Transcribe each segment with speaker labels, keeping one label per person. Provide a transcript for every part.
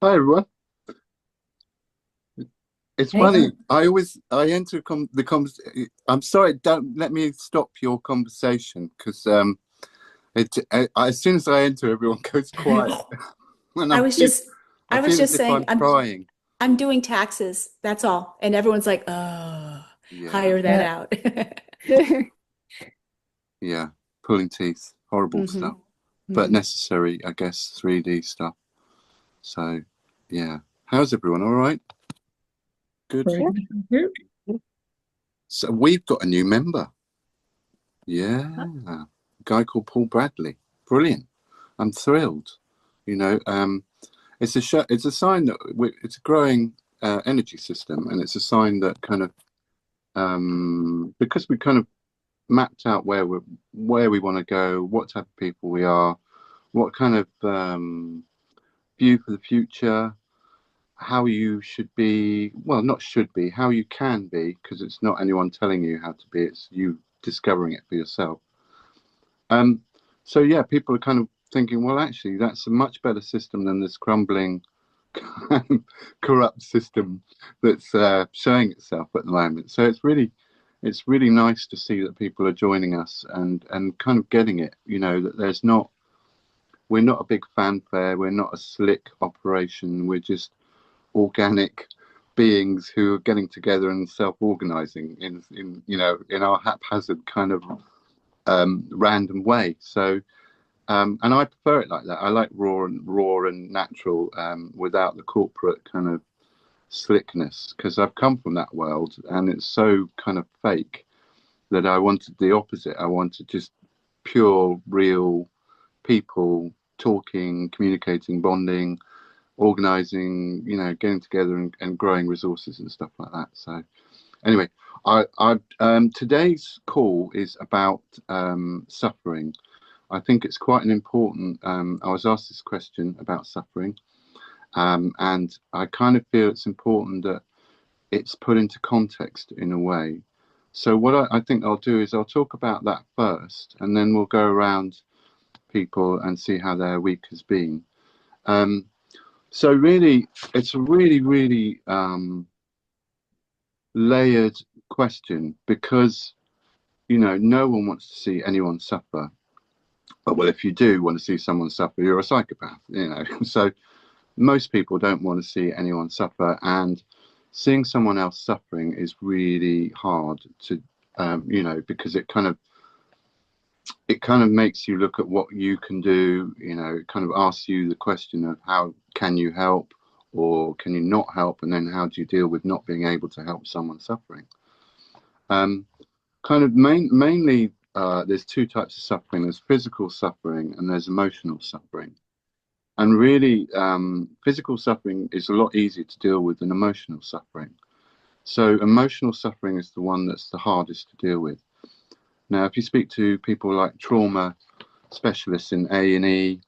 Speaker 1: Hi everyone. It's
Speaker 2: Hey,
Speaker 1: funny. I enter the conversation. I'm sorry. Don't let me stop your conversation because as soon as I enter, everyone goes quiet, and
Speaker 2: I was just
Speaker 1: I
Speaker 2: I was
Speaker 1: feel as
Speaker 2: just
Speaker 1: if
Speaker 2: saying
Speaker 1: I'm crying.
Speaker 2: I'm doing taxes. That's all. And everyone's like, "Oh,
Speaker 1: Yeah,
Speaker 2: hire that
Speaker 3: Yeah.
Speaker 2: out."
Speaker 1: yeah. Pulling teeth, horrible
Speaker 2: hmm
Speaker 1: stuff, but
Speaker 2: hmm
Speaker 1: necessary, I guess. 3D stuff. So, yeah. How's everyone? All right. Good.
Speaker 3: Very
Speaker 2: Yeah.
Speaker 3: good. Thank you.
Speaker 1: So we've got a new member. Yeah, a guy called Paul Bradley. Brilliant. I'm thrilled. You know, it's a sign that it's a growing energy system, and it's a sign that kind of because we kind of mapped out where we want to go, what type of people we are, what kind of view for the future, how you should be, well, not should be, how you can be, because it's not anyone telling you how to be, it's you discovering it for yourself. Um, so yeah, people are kind of thinking, well, actually, that's a much better system than this crumbling, corrupt system that's showing itself at the moment. So it's really nice to see that people are joining us and kind of getting it. You know that we're not a big fanfare, we're not a slick operation. We're just organic beings who are getting together and self-organizing in in our haphazard kind of random way. So and I prefer it like that. I like raw and natural without the corporate kind of slickness because I've come from that world and it's so kind of fake that I wanted the opposite. I wanted just pure, real people talking, communicating, bonding, organizing, getting together and growing resources and stuff like that. So anyway, today's call is about suffering. I think it's quite an important. I was asked this question about suffering, and I kind of feel it's important that it's put into context in a way. So what I think I'll do is I'll talk about that first, and then we'll go around people and see how their week has been. Um, so really, it's a really layered question because no one wants to see anyone suffer. But well, if you do want to see someone suffer, you're a psychopath. So most people don't want to see anyone suffer, and seeing someone else suffering is really hard to, because it kind of makes you look at what you can do. It kind of asks you the question of how can you help, or can you not help, and then how do you deal with not being able to help someone suffering. Um, kind of mainly, there's two types of suffering. There's physical suffering and there's emotional suffering. And really, physical suffering is a lot easier to deal with than emotional suffering. So emotional suffering is the one that's the hardest to deal with. Now, if you speak to people like trauma specialists in A&E,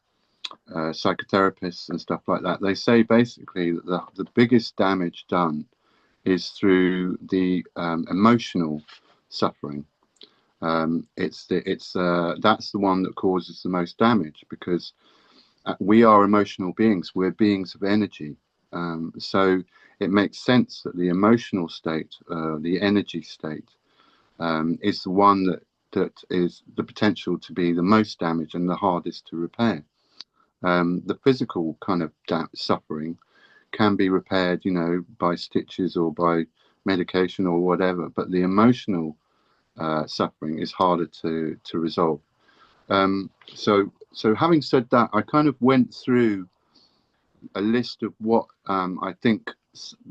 Speaker 1: psychotherapists and stuff like that, they say basically that the biggest damage done is through the emotional suffering. That's the one that causes the most damage because we are emotional beings. We're beings of energy. So it makes sense that the emotional state, the energy state, is the one that is the potential to be the most damaged and the hardest to repair. The physical kind of suffering can be repaired, by stitches or by medication or whatever, but the emotional suffering is harder to resolve. So having said that, I kind of went through a list of what I think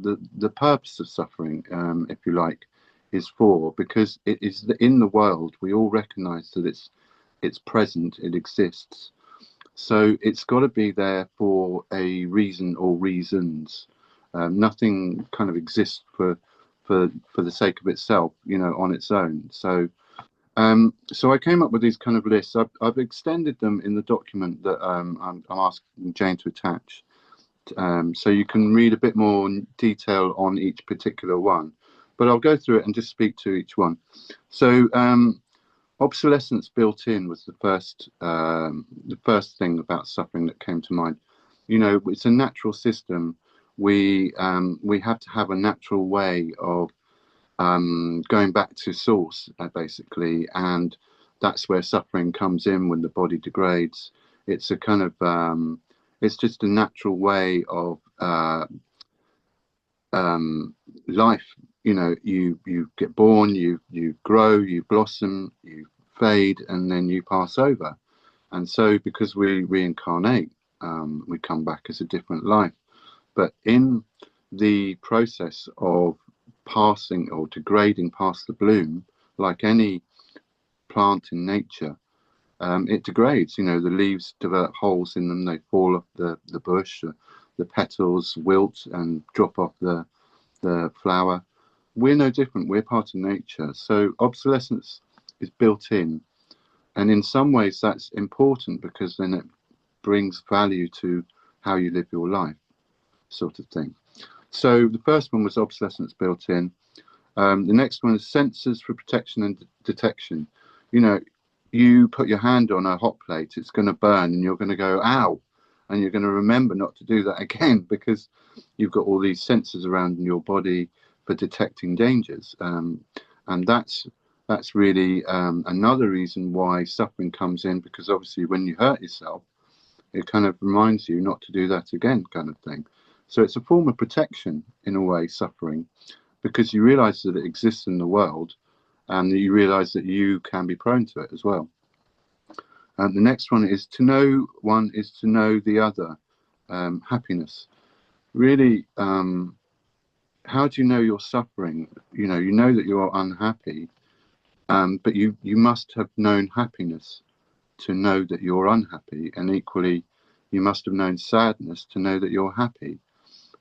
Speaker 1: the purpose of suffering, if you like, is for, because it is in the world. We all recognise that it's present, it exists. So it's got to be there for a reason or reasons. Nothing kind of exists for the sake of itself, on its own. So I came up with these kind of lists. I've extended them in the document that I'm asking Jane to attach, so you can read a bit more detail on each particular one. But I'll go through it and just speak to each one. So obsolescence built in was the first thing about suffering that came to mind. You know, it's a natural system. We have to have a natural way of going back to source, basically, and that's where suffering comes in when the body degrades. It's a kind of it's just a natural way of life. You know, you get born, you grow, you blossom, you fade, and then you pass over. And so, because we reincarnate, we come back as a different life. But in the process of passing or degrading past the bloom, like any plant in nature, it degrades. You know, the leaves develop holes in them, they fall off the bush, the petals wilt and drop off the flower. We're no different. We're part of nature. So obsolescence is built in. And in some ways, that's important because then it brings value to how you live your life, sort of thing. So the first one was obsolescence built in. The next one is sensors for protection and detection. You know, you put your hand on a hot plate, it's going to burn, and you're going to go, ow, and you're going to remember not to do that again because you've got all these sensors around in your body for detecting dangers. And that's really another reason why suffering comes in, because obviously when you hurt yourself, it kind of reminds you not to do that again, kind of thing. So it's a form of protection in a way, suffering, because you realize that it exists in the world and that you realize that you can be prone to it as well. And the next one is to know one is to know the other. Happiness. Really, how do you know you're suffering? You know that you're unhappy, but you must have known happiness to know that you're unhappy, and equally, you must have known sadness to know that you're happy.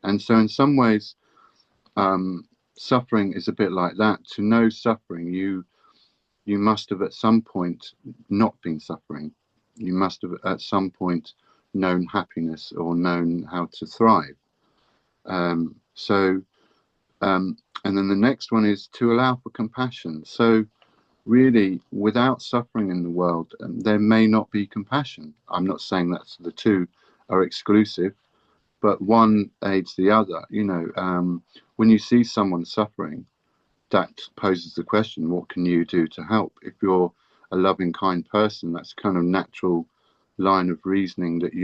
Speaker 1: And so, in some ways, suffering is a bit like that. To know suffering, you must have at some point not been suffering. You must have at some point known happiness or known how to thrive. So, and then the next one is to allow for compassion. So, really, without suffering in the world, there may not be compassion. I'm not saying that the two are exclusive, but one aids the other. When you see someone suffering, that poses the question, what can you do to help? If you're a loving, kind person, that's kind of natural line of reasoning that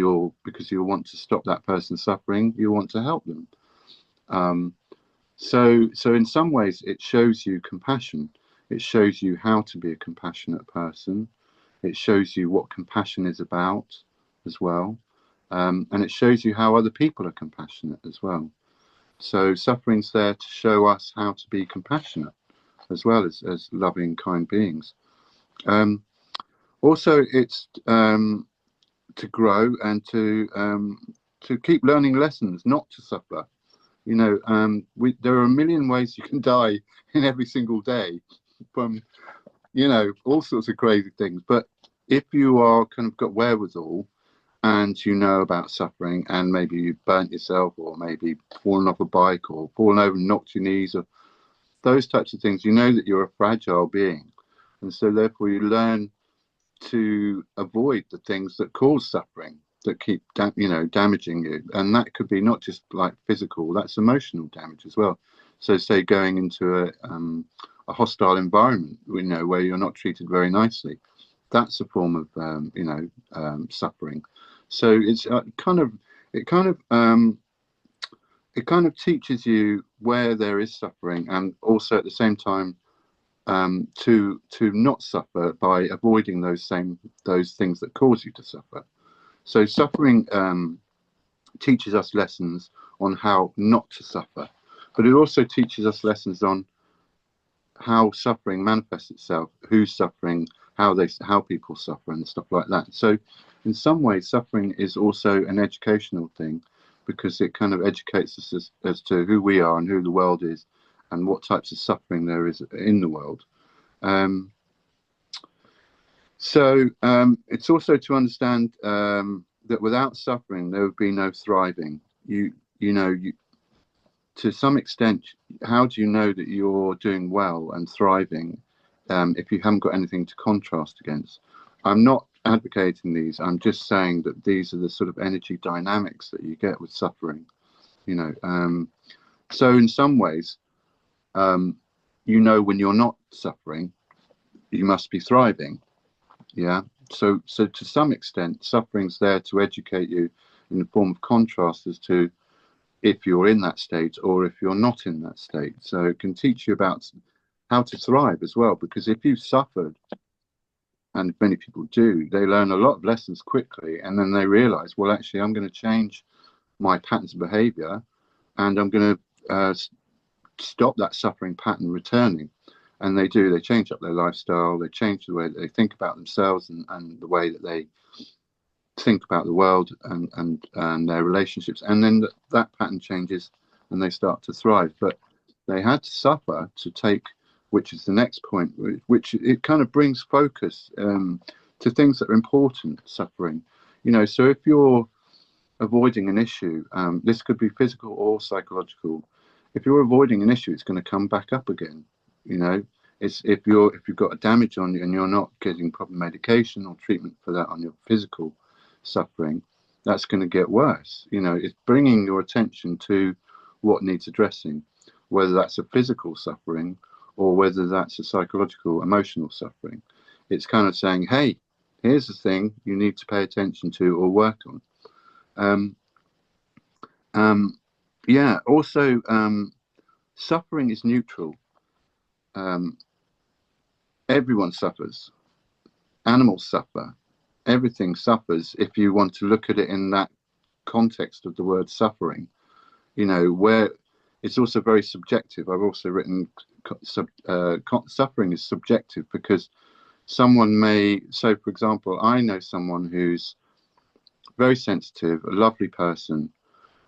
Speaker 1: because you want to stop that person suffering, you want to help them. So in some ways, it shows you compassion. It shows you how to be a compassionate person. It shows you what compassion is about as well. And it shows you how other people are compassionate as well. So suffering's there to show us how to be compassionate as well as loving, kind beings. Also, it's to grow and to keep learning lessons, not to suffer. There are a million ways you can die in every single day from, all sorts of crazy things. But if you are kind of got wherewithal and you know about suffering, and maybe you burnt yourself or maybe fallen off a bike or fallen over and knocked your knees or those types of things, you know that you're a fragile being. And so therefore you learn to avoid the things that cause suffering, that keep damaging you. And that could be not just like physical, that's emotional damage as well. So say going into a hostile environment, where you're not treated very nicely, that's a form of suffering. So it's it kind of teaches you where there is suffering, and also at the same time to not suffer by avoiding those things that cause you to suffer. So suffering teaches us lessons on how not to suffer, but it also teaches us lessons on how suffering manifests itself, who's suffering, how people suffer, and stuff like that. So in some ways, suffering is also an educational thing, because it kind of educates us as to who we are and who the world is and what types of suffering there is in the world. It's also to understand that without suffering, there would be no thriving. To some extent, how do you know that you're doing well and thriving if you haven't got anything to contrast against? I'm not advocating these. I'm just saying that these are the sort of energy dynamics that you get with suffering. You know, so in some ways, um, when you're not suffering, you must be thriving. Yeah. So to some extent, suffering's there to educate you in the form of contrast as to if you're in that state or if you're not in that state. So it can teach you about how to thrive as well, because if you've suffered, and many people do, they learn a lot of lessons quickly, and then they realize, well, actually, I'm going to change my patterns of behavior, and I'm going to stop that suffering pattern returning. And they do, they change up their lifestyle, they change the way that they think about themselves, and the way that they think about the world, and their relationships. And then that pattern changes and they start to thrive. But they had to suffer to take, which is the next point, which it kind of brings focus to things that are important, suffering. So if you're avoiding an issue, this could be physical or psychological. If you're avoiding an issue, it's going to come back up again. You know, it's if you've got a damage on you and you're not getting proper medication or treatment for that on your physical suffering, that's going to get worse. It's bringing your attention to what needs addressing, whether that's a physical suffering or whether that's a psychological, emotional suffering. It's kind of saying, hey, here's the thing you need to pay attention to or work on. Um, yeah, also, suffering is neutral. Um, Everyone suffers, animals suffer, everything suffers if you want to look at it in that context of the word suffering, where it's also very subjective. I've also written suffering is subjective because someone may, so for example, I know someone who's very sensitive, a lovely person,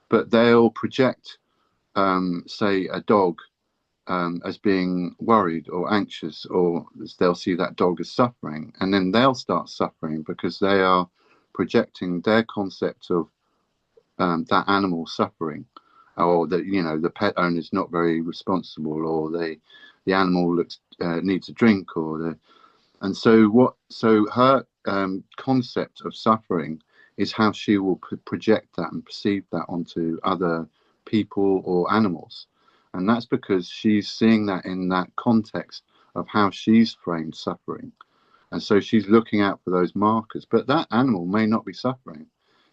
Speaker 1: but they'll project, say, a dog as being worried or anxious, or they'll see that dog as suffering, and then they'll start suffering because they are projecting their concept of that animal suffering, or that the pet owner is not very responsible, or the animal needs a drink, and so her concept of suffering is how she will project that and perceive that onto other people or animals. And that's because she's seeing that in that context of how she's framed suffering. And so she's looking out for those markers. But that animal may not be suffering.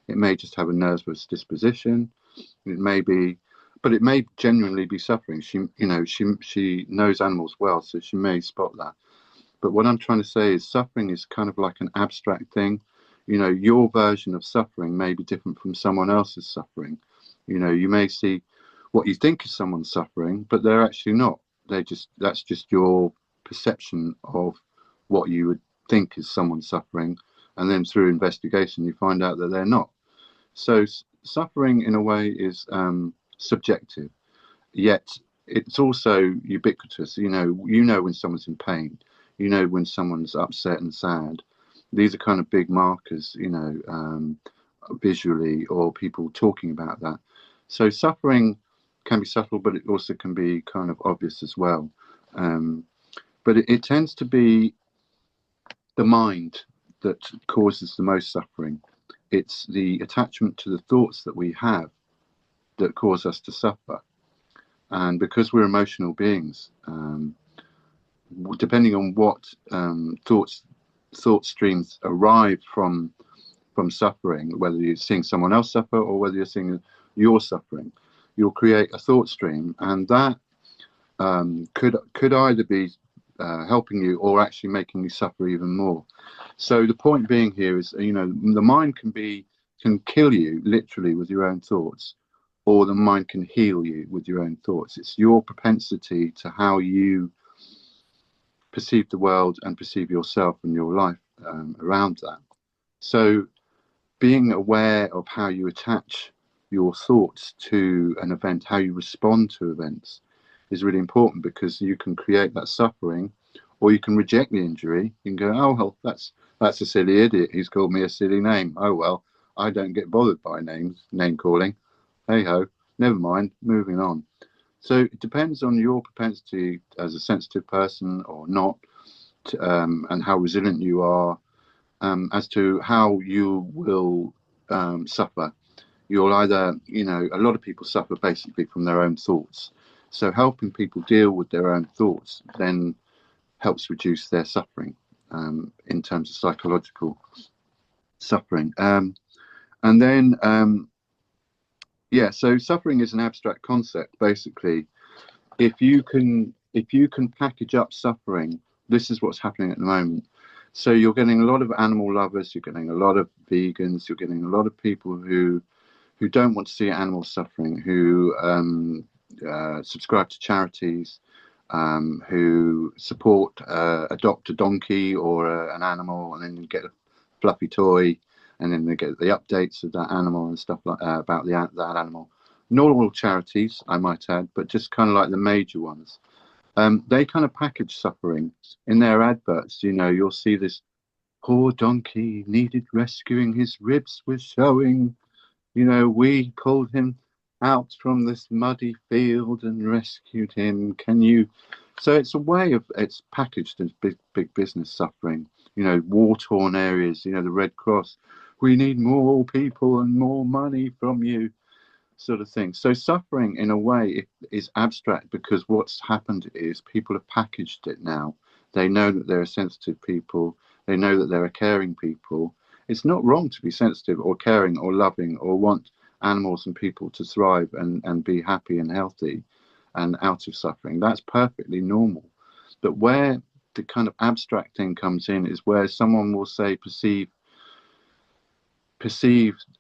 Speaker 1: It may just have a nervous disposition. It may be, but it may genuinely be suffering. She knows animals well, so she may spot that. But what I'm trying to say is suffering is kind of like an abstract thing. Your version of suffering may be different from someone else's suffering. You may see what you think is someone suffering, but they're actually not. That's just your perception of what you would think is someone suffering, and then through investigation you find out that they're not. So suffering in a way is subjective, yet it's also ubiquitous. When someone's in pain, when someone's upset and sad. These are kind of big markers, visually, or people talking about that. So suffering can be subtle, but it also can be kind of obvious as well. But it tends to be the mind that causes the most suffering. It's the attachment to the thoughts that we have that cause us to suffer. And because we're emotional beings, depending on what thought streams arrive from suffering, whether you're seeing someone else suffer or whether you're seeing your suffering, you'll create a thought stream, and that could either be helping you or actually making you suffer even more. So the point being here is, the mind can kill you literally with your own thoughts, or the mind can heal you with your own thoughts. It's your propensity to how you perceive the world and perceive yourself and your life around that. So being aware of how you attach your thoughts to an event, how you respond to events, is really important, because you can create that suffering, or you can reject the injury. You can go, oh well, that's a silly idiot. He's called me a silly name. Oh well, I don't get bothered by name calling. Hey ho, never mind, moving on. So it depends on your propensity as a sensitive person or not, and how resilient you are. as to how you will suffer. You'll either, a lot of people suffer basically from their own thoughts. So helping people deal with their own thoughts then helps reduce their suffering in terms of psychological suffering. And then, yeah, so suffering is an abstract concept. Basically, if you can package up suffering, this is what's happening at the moment. So you're getting a lot of animal lovers, you're getting a lot of vegans, you're getting a lot of people who don't want to see animals suffering, who subscribe to charities, who support adopt a donkey or an animal, and then you get a fluffy toy, and then they get the updates of that animal and stuff like about that animal. Not all charities, I might add, but just kind of like the major ones. They kind of package suffering in their adverts. You'll see this poor donkey needed rescuing, his ribs were showing. We pulled him out from this muddy field and rescued him. Can you? So it's a way of, it's packaged as big business suffering. War-torn areas. The Red Cross. We need more people and more money from you, sort of thing. So suffering, in a way, is abstract because what's happened is people have packaged it now. They know that they're sensitive people. They know that they're caring people. It's not wrong to be sensitive or caring or loving or want animals and people to thrive and be happy and healthy and out of suffering. That's perfectly normal. But where the kind of abstract thing comes in is where someone will say perceive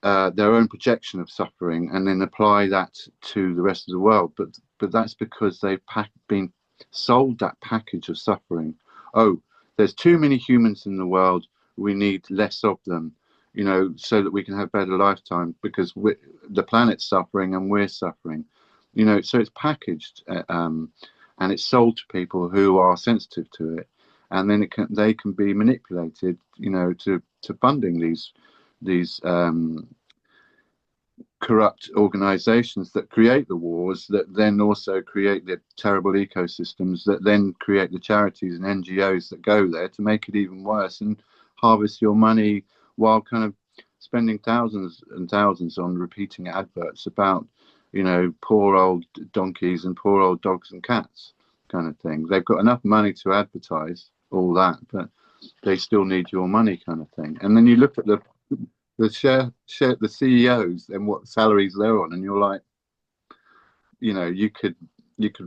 Speaker 1: their own projection of suffering and then apply that to the rest of the world. But that's because they've been sold that package of suffering. Oh, there's too many humans in the world. We need less of them, so that we can have better lifetime because the planet's suffering and we're suffering. So it's packaged and it's sold to people who are sensitive to it, and then they can be manipulated, to funding these corrupt organizations that create the wars, that then also create the terrible ecosystems, that then create the charities and NGOs that go there to make it even worse and harvest your money while kind of spending thousands and thousands on repeating adverts about, poor old donkeys and poor old dogs and cats kind of thing. They've got enough money to advertise all that, but they still need your money kind of thing. And then you look at the CEOs and what salaries they're on, and you're like, you could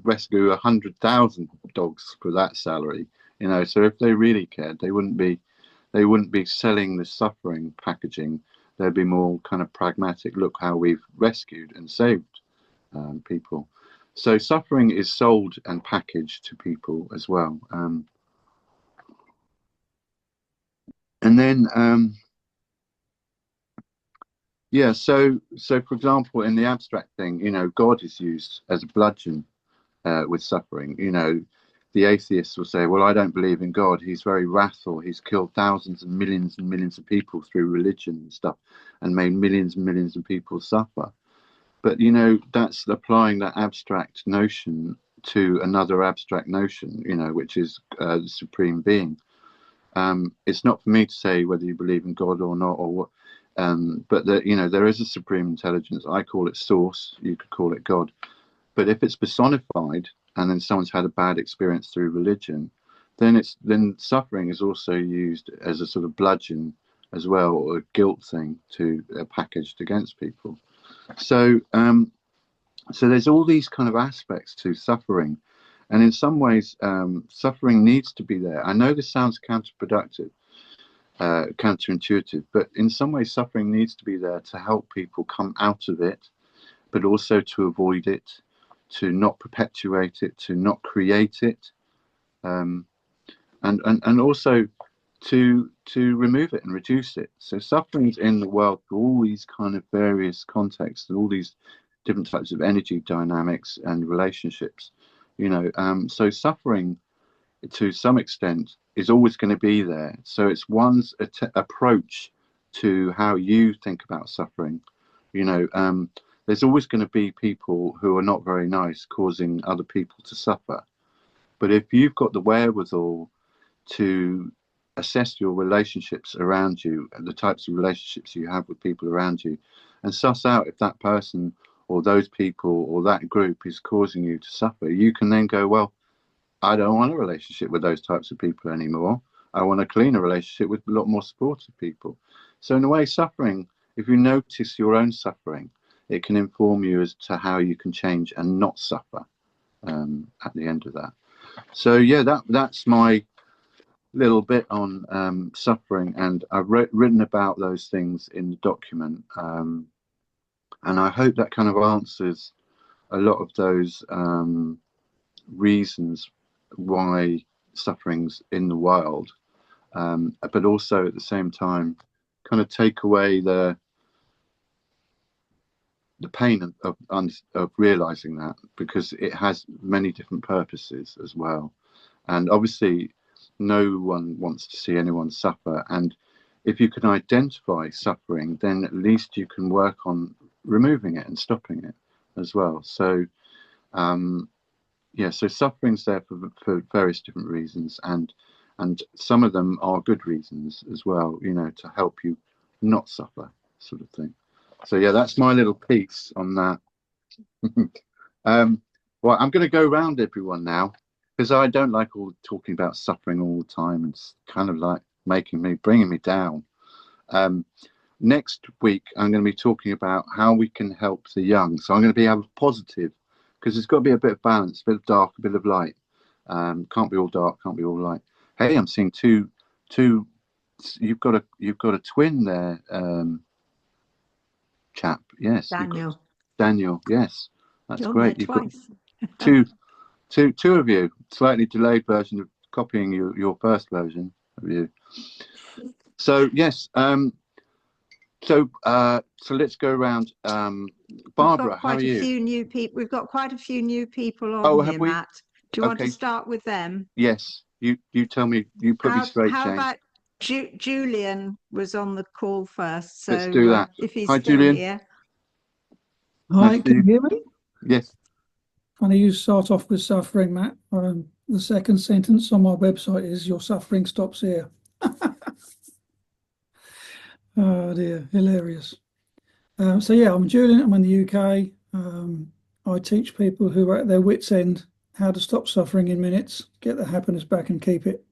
Speaker 1: rescue 100,000 dogs for that salary. So if they really cared, they wouldn't be selling the suffering packaging. They'd be more kind of pragmatic. Look how we've rescued and saved people. So suffering is sold and packaged to people as well. And then yeah, so for example, in the abstract thing, God is used as a bludgeon with suffering. The atheists will say, "Well, I don't believe in God. He's very wrathful. He's killed thousands and millions of people through religion and stuff, and made millions and millions of people suffer." But that's applying that abstract notion to another abstract notion, which is the supreme being. It's not for me to say whether you believe in God or not, or what. But there is a supreme intelligence. I call it source. You could call it God. But if it's personified, and then someone's had a bad experience through religion, then suffering is also used as a sort of bludgeon as well, or a guilt thing to packaged against people. So so there's all these kind of aspects to suffering, and in some ways, suffering needs to be there. I know this sounds counterproductive, counterintuitive, but in some ways, suffering needs to be there to help people come out of it, but also to avoid it, to not perpetuate it, to not create it, um, and also to remove it and reduce it. So suffering's in the world for all these kind of various contexts and all these different types of energy dynamics and relationships. So suffering to some extent is always going to be there. So it's one's approach to how you think about suffering. There's always going to be people who are not very nice, causing other people to suffer. But if you've got the wherewithal to assess your relationships around you, the types of relationships you have with people around you, and suss out if that person or those people or that group is causing you to suffer. You can then go, well, I don't want a relationship with those types of people anymore. I want a cleaner relationship with a lot more supportive people. So in a way, suffering, if you notice your own suffering, it can inform you as to how you can change and not suffer at the end of that. So yeah, that's my little bit on suffering, and I've written about those things in the document, and I hope that kind of answers a lot of those reasons why suffering's in the world, but also at the same time kind of take away the pain of realizing that, because it has many different purposes as well. And obviously, no one wants to see anyone suffer. And if you can identify suffering, then at least you can work on removing it and stopping it as well. So, yeah, so suffering's there for various different reasons, and some of them are good reasons as well, you know, to help you not suffer, sort of thing. So yeah, that's my little piece on that. Well, I'm going to go around everyone now, because I don't like all talking about suffering all the time. It's kind of like bringing me down. Next week, I'm going to be talking about how we can help the young. So I'm going to be positive, because there's got to be a bit of balance, a bit of dark, a bit of light. Can't be all dark, can't be all light. Hey, I'm seeing two. You've got a twin there, chap. Yes,
Speaker 3: Daniel.
Speaker 1: Daniel. Yes, that's
Speaker 3: You're
Speaker 1: great.
Speaker 3: there twice.
Speaker 1: Got two of you. Slightly delayed version of copying your first version of you. So yes. So let's go around. Barbara, how are you?
Speaker 3: We've got quite a few new people on
Speaker 1: Oh,
Speaker 3: here,
Speaker 1: have we?
Speaker 3: Matt. Do you want to start with them?
Speaker 1: Yes. You tell me. You put me straight,
Speaker 3: How
Speaker 1: Jane.
Speaker 3: about Julian was on the call first, so
Speaker 1: Let's do that.
Speaker 3: if he's
Speaker 1: Hi,
Speaker 3: still
Speaker 1: Julian.
Speaker 3: here.
Speaker 4: Hi, can you hear me?
Speaker 1: Yes.
Speaker 4: Funny you start off with suffering, Matt. The second sentence on my website is "Your suffering stops here." Oh dear, hilarious. So yeah, I'm Julian. I'm in the UK. I teach people who are at their wits' end how to stop suffering in minutes, get their happiness back, and keep it.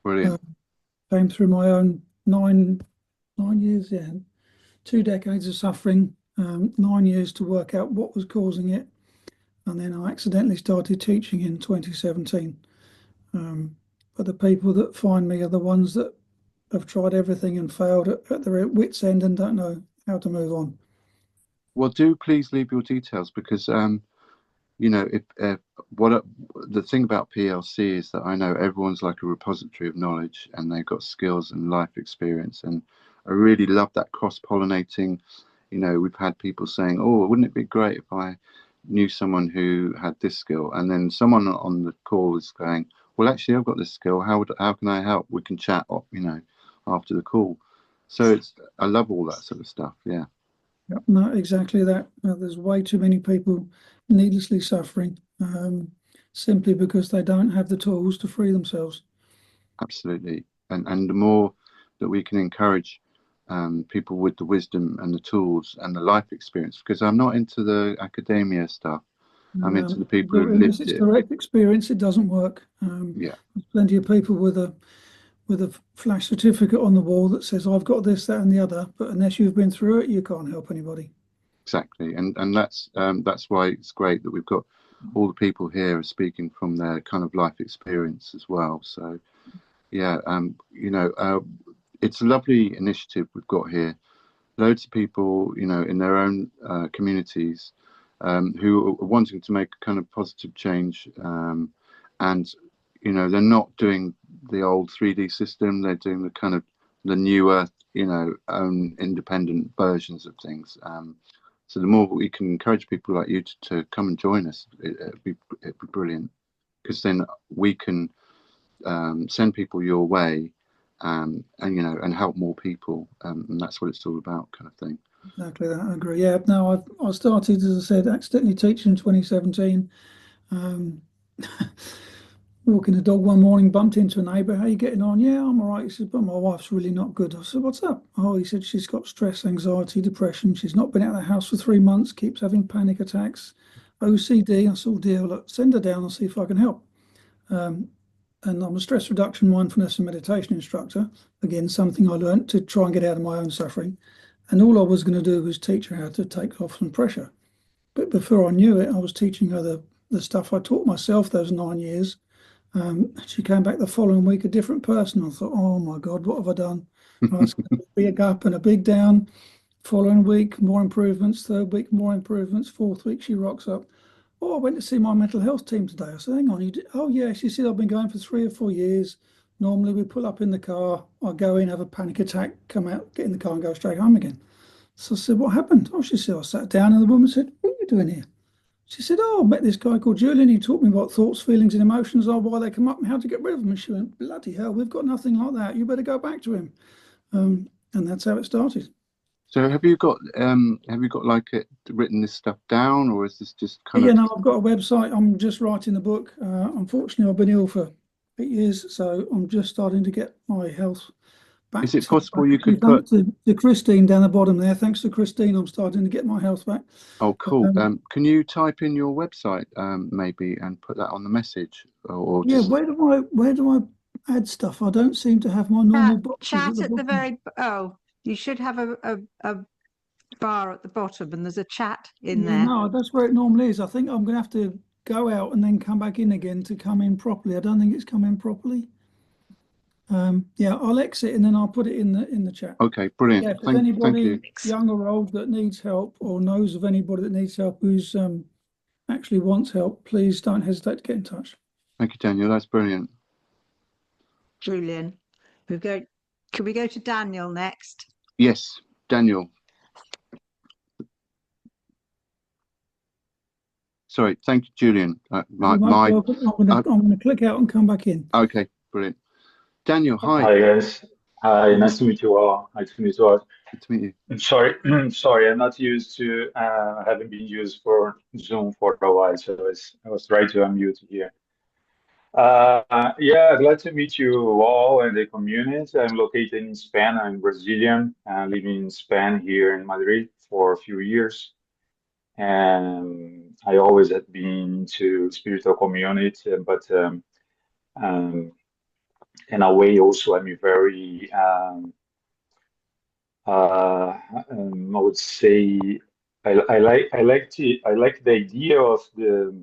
Speaker 1: Brilliant.
Speaker 4: Came through my own nine years, yeah, 2 decades of suffering, 9 years to work out what was causing it, and then I accidentally started teaching in 2017. But the people that find me are the ones that have tried everything and failed at their wits' end and don't know how to move on.
Speaker 1: Well, do please leave your details, because you know, if the thing about PLC is that I know everyone's like a repository of knowledge, and they've got skills and life experience, and I really love that cross-pollinating. You know, we've had people saying, "Oh, wouldn't it be great if I knew someone who had this skill?" And then someone on the call is going, "Well, actually, I've got this skill. How can I help? We can chat, you know, after the call." So I love all that sort of stuff. Yeah.
Speaker 4: Yep, no, exactly that. There's way too many people needlessly suffering, simply because they don't have the tools to free themselves.
Speaker 1: Absolutely. And the more that we can encourage people with the wisdom and the tools and the life experience, because I'm not into the academia stuff. I'm into the people who
Speaker 4: Unless
Speaker 1: lived
Speaker 4: it's
Speaker 1: it.
Speaker 4: direct experience, it doesn't work.
Speaker 1: Yeah,
Speaker 4: There's plenty of people with a flash certificate on the wall that says I've got this, that, and the other, but unless you've been through it, you can't help anybody.
Speaker 1: exactly. And that's why it's great that we've got all the people here speaking from their kind of life experience as well. So yeah, you know, it's a lovely initiative we've got here. Loads of people, you know, in their own communities, who are wanting to make a kind of positive change, and you know, they're not doing the old 3D system. They're doing the kind of the newer, you know, own independent versions of things. So the more we can encourage people like you to come and join us, it'd be brilliant, because then we can send people your way, and you know, and help more people, and that's what it's all about, kind of thing.
Speaker 4: Exactly that. I agree. Yeah. No, I started, as I said, accidentally teaching in 2017. walking the dog one morning, bumped into a neighbour. How you getting on? Yeah, I'm all right. He said, but my wife's really not good. I said, what's up? Oh, he said, she's got stress, anxiety, depression. She's not been out of the house for 3 months, keeps having panic attacks, OCD. I said, oh dear, look, send her down and see if I can help. And I'm a stress reduction, mindfulness and meditation instructor. Again, something I learned to try and get out of my own suffering. And all I was going to do was teach her how to take off some pressure. But before I knew it, I was teaching her the stuff I taught myself those 9 years. She came back the following week a different person. I thought, oh my God, what have I done? Well, it's a big up and a big down. Following week, more improvements. Third week, more improvements. Fourth week, she rocks up. Oh, I went to see my mental health team today. I said, hang on, you did? Oh, yeah. She said, I've been going for 3 or 4 years. Normally, we pull up in the car. I go in, have a panic attack, come out, get in the car and go straight home again. So I said, what happened? Oh, she said, I sat down and the woman said, what are you doing here? She said, oh, I met this guy called Julian. He taught me what thoughts, feelings, and emotions are, why they come up, and how to get rid of them. And she went, bloody hell, we've got nothing like that. You better go back to him. And that's how it started.
Speaker 1: So have you got like written this stuff down, or is this just kind
Speaker 4: Yeah,
Speaker 1: of?
Speaker 4: no, I've got a website. I'm just writing a book. Unfortunately, I've been ill for 8 years, so I'm just starting to get my health back.
Speaker 1: Is it possible you
Speaker 4: Actually,
Speaker 1: could put?
Speaker 4: thanks to Christine down the bottom there. Thanks to Christine, I'm starting to get my health back.
Speaker 1: Oh, cool.
Speaker 4: Um,
Speaker 1: Can you type in your website maybe and put that on the message, or
Speaker 4: yeah,
Speaker 1: just?
Speaker 4: where do I add stuff? I don't seem to have my normal boxes at
Speaker 3: Chat
Speaker 4: the
Speaker 3: at the
Speaker 4: bottom.
Speaker 3: very, oh, you should have a bar at the bottom and there's a chat in
Speaker 4: Yeah,
Speaker 3: there.
Speaker 4: no, that's where it normally is. I think I'm going to have to go out and then come back in again to come in properly. I don't think it's come in properly. Yeah, I'll exit and then I'll put it in the chat.
Speaker 1: Okay, brilliant.
Speaker 4: Yeah, if there's
Speaker 1: Thank you.
Speaker 4: anybody young or old that needs help or knows of anybody that needs help who's actually wants help, please don't hesitate to get in touch.
Speaker 1: Thank you, Daniel. That's brilliant.
Speaker 3: Julian, can we go to Daniel next?
Speaker 1: Yes, Daniel. Sorry, thank you, Julian.
Speaker 4: You're most welcome. I'm gonna click out and come back in.
Speaker 1: Okay, brilliant. Daniel, hi.
Speaker 5: Hi guys. Hi, nice to meet you all. Nice to meet you all.
Speaker 1: Good to meet you.
Speaker 5: I'm sorry, sorry, I'm not used to having been used for Zoom for a while, so I was trying to unmute here. Yeah, glad to meet you all and the community. I'm located in Spain. I'm Brazilian, living in Spain here in Madrid for a few years. And I always have been to spiritual community, but in a way also I'm very I would say I like the idea of the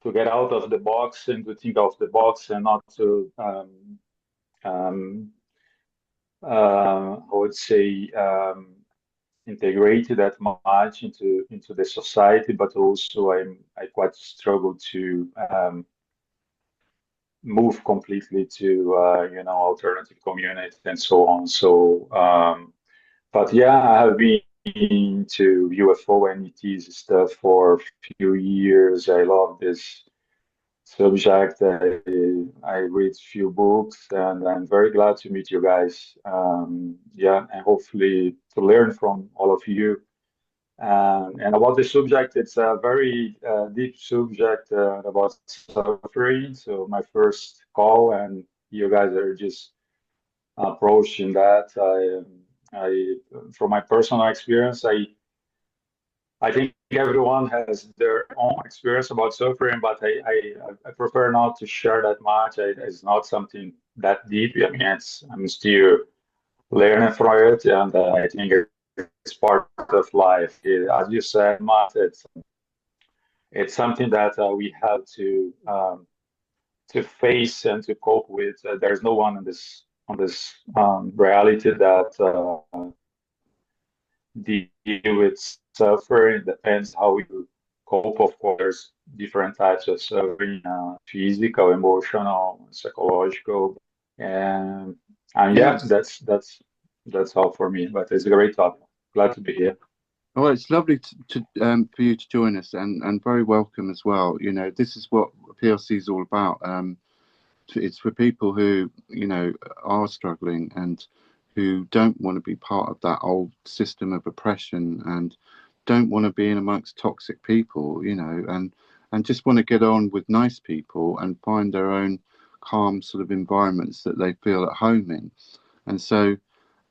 Speaker 5: to get out of the box and to think of the box and not to um, I would say integrate that much into the society, but also I quite struggle to move completely to you know, alternative community and so on. So but yeah, I have been to UFO and ETs stuff for a few years. I love this subject. I read few books, and I'm very glad to meet you guys. Yeah, and hopefully to learn from all of you. And about the subject, it's a very deep subject about suffering. So my first call, and you guys are just approaching that. From my personal experience, I think everyone has their own experience about suffering, but I prefer not to share that much. It's not something that deep. I mean, I'm still learning from it, and I think it's part of life. As you said, Matt, it's something that we have to face and to cope with. There's no one on this reality that deal with suffering. It depends how you cope. Of course, different types of suffering: physical, emotional, psychological, and yeah,
Speaker 1: Yes.
Speaker 5: that's all for me. But it's a great topic. Glad to be here.
Speaker 1: Well, it's lovely to for you to join us, and very welcome as well. You know, this is what PLC is all about. It's for people who, you know, are struggling and who don't want to be part of that old system of oppression and don't want to be in amongst toxic people, you know, and just want to get on with nice people and find their own calm sort of environments that they feel at home in. And so,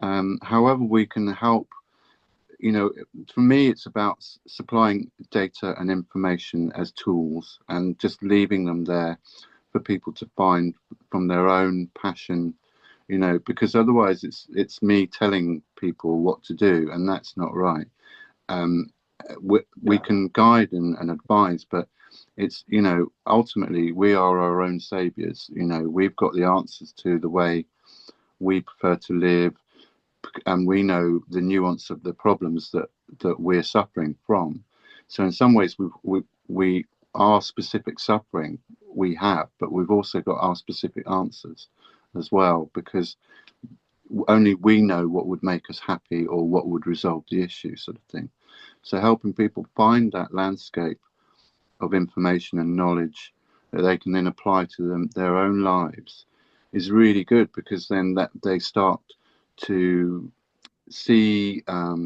Speaker 1: however we can help, for me, it's about supplying data and information as tools and just leaving them there for people to find from their own passion, because otherwise it's me telling people what to do, and that's not right. We can guide and advise, but it's, ultimately we are our own saviors. We've got the answers to the way we prefer to live, and we know the nuance of the problems that we're suffering from. So in some ways we our specific suffering we have, but we've also got our specific answers as well, because only we know what would make us happy or what would resolve the issue, sort of thing. So helping people find that landscape of information and knowledge that they can then apply to their own lives is really good, because then that they start to see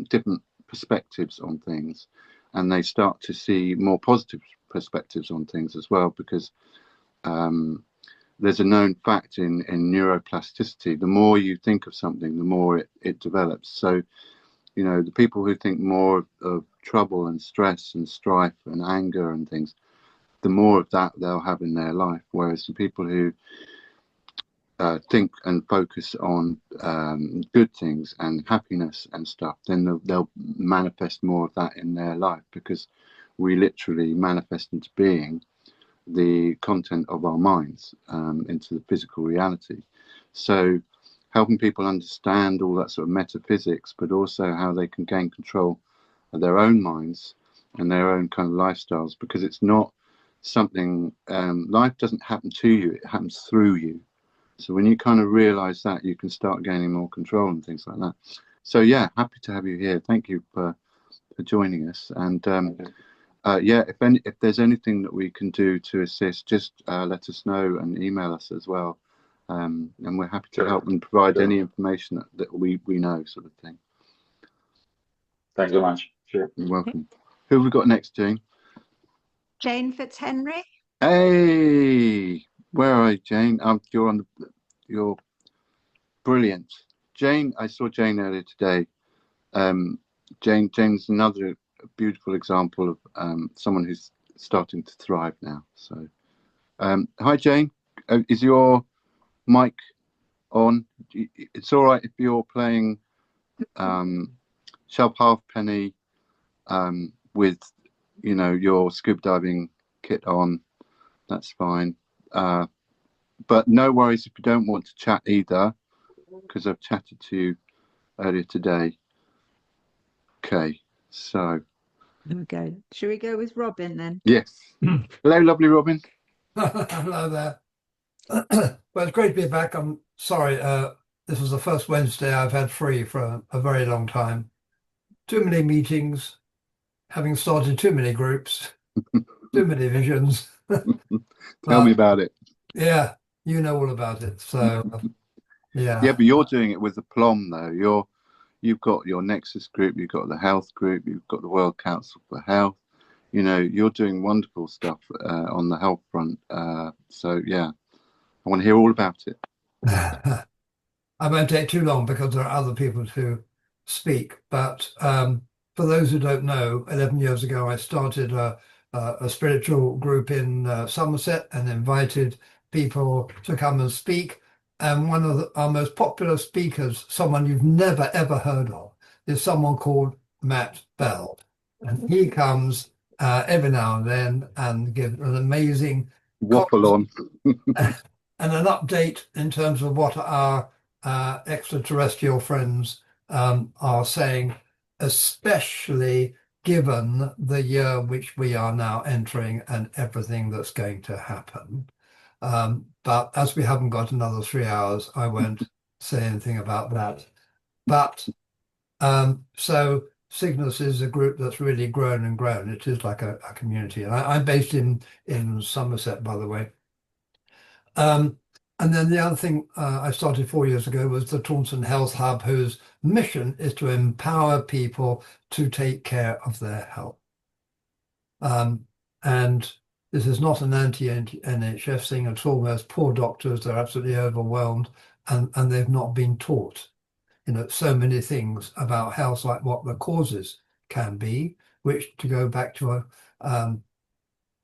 Speaker 1: different perspectives on things, and they start to see more positive perspectives on things as well, because there's a known fact in neuroplasticity: the more you think of something, the more it develops. So the people who think more of trouble and stress and strife and anger and things, the more of that they'll have in their life, whereas the people who think and focus on good things and happiness and stuff, then they'll manifest more of that in their life, because we literally manifest into being the content of our minds into the physical reality. So helping people understand all that sort of metaphysics, but also how they can gain control of their own minds and their own kind of lifestyles, because it's not something, life doesn't happen to you, it happens through you. So when you kind of realize that, you can start gaining more control and things like that. So yeah, happy to have you here. Thank you for joining us. And if there's anything that we can do to assist, just let us know and email us as well. And we're happy to help and provide any information that we know, sort of thing.
Speaker 5: Thanks so much. Sure.
Speaker 1: You're welcome. Who have we got next, Jane?
Speaker 3: Jane Fitzhenry.
Speaker 1: Hey, where are you, Jane? You're brilliant. Jane, I saw Jane earlier today. Jane's another beautiful example of someone who's starting to thrive now. So, hi, Jane. Is your mic on? It's all right if you're playing Shelf Halfpenny with your scuba diving kit on. That's fine. But no worries if you don't want to chat either, because I've chatted to you earlier today. Okay, so.
Speaker 3: There we go. Should we go with Robin then?
Speaker 1: Yes. Hello, lovely Robin.
Speaker 6: Hello there. Well, it's great to be back. I'm sorry, this was the first Wednesday I've had free for a very long time. Too many meetings, having started too many groups, too many visions.
Speaker 1: Tell me about it.
Speaker 6: Yeah, you know all about it. So, yeah.
Speaker 1: Yeah, but you're doing it with aplomb, though. You've got your Nexus group, you've got the health group, you've got the World Council for Health. You're doing wonderful stuff on the health front. So, yeah, I want to hear all about it.
Speaker 6: I won't take too long because there are other people to speak. But for those who don't know, 11 years ago, I started a spiritual group in Somerset and invited people to come and speak. And one of our most popular speakers, someone you've never, ever heard of, is someone called Matt Bell. And he comes every now and then and gives an amazing
Speaker 1: waffle on
Speaker 6: and an update in terms of what our extraterrestrial friends are saying, especially given the year which we are now entering and everything that's going to happen. But as we haven't got another 3 hours, I won't say anything about that. But so Cygnus is a group that's really grown and grown. It is like a community. And I'm based in Somerset, by the way. And then the other thing I started 4 years ago was the Taunton Health Hub, whose mission is to empower people to take care of their health. And This is not an anti-NHS thing at all. There's poor doctors, they're absolutely overwhelmed, and they've not been taught, so many things about health, like what the causes can be, which, to go back to our